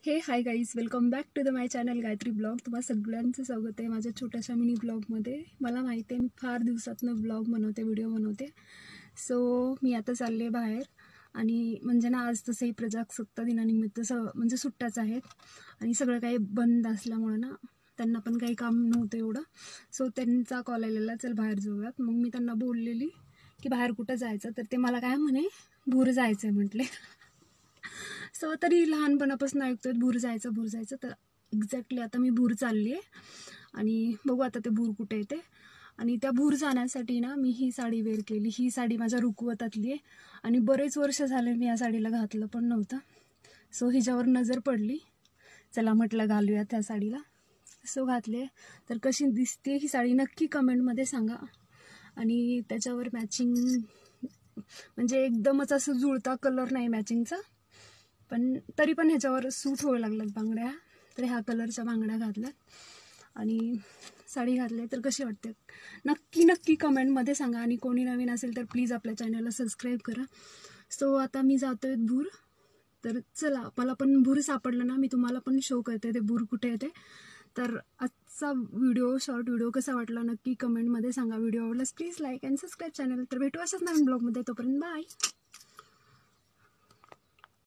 हे hi guys, welcome back to the my channel Gayatri blog. तुम्हा सगळ्यांचं स्वागत आहे माझ्या छोट्याशा मिनी ब्लॉगमध्ये. मला माहिती आहे मी फार दिवसातनं ब्लॉग बनवते, व्हिडिओ बनवते. सो मी आता चालले बाहेर आणि म्हणजे ना आज तसंही प्रजासत्ताक दिनानिमित्त म्हणजे सुट्ट्याच आहेत आणि सगळं काही बंद असल्यामुळं ना त्यांना पण काही काम नव्हतं एवढं. सो त्यांचा कॉल आलेला, चल बाहेर जाऊयात. मग मी त्यांना बोललेली की बाहेर कुठं जायचं, तर ते मला काय म्हणे भूर जायचं आहे म्हटले. सो तरी लहानपणापासून ऐकतोय भूर जायचं. तर एक्झॅक्टली आता मी भूर चालली आहे आणि बघू आता ते भूर कुठे येते. आणि त्या भूर जाण्यासाठी ना मी ही साडी वेअर केली. ही साडी माझ्या रुखवतातली आहे आणि बरेच वर्ष झाले मी या साडीला घातलं पण नव्हतं. सो हिच्यावर नजर पडली, चला म्हटलं घालूया त्या साडीला. सो घातले. तर कशी दिसते ही साडी नक्की कमेंटमध्ये सांगा. आणि त्याच्यावर मॅचिंग म्हणजे एकदमच असं जुळता कलर नाही मॅचिंगचा, पण तरी पण ह्याच्यावर सूट व्हायला लागल्यात बांगड्या. तर ह्या कलरच्या बांगड्या घातल्यात आणि साडी घातली. तर कशी वाटते नक्की कमेंटमध्ये सांगा. आणि कोणी नवीन असेल तर प्लीज आपल्या चॅनलला सबस्क्राईब करा. सो आता मी जातोय भूर. तर चला, मला पण भूर सापडलं ना मी तुम्हाला पण शो करते ते भूर कुठे येते. तर आजचा शॉर्ट व्हिडिओ कसा वाटला नक्की कमेंटमध्ये सांगा. व्हिडिओ आवडल्यास please like and subscribe channel. तर भेटू अशाच नवीन ब्लॉगमध्ये. तोपर्यंत बाय.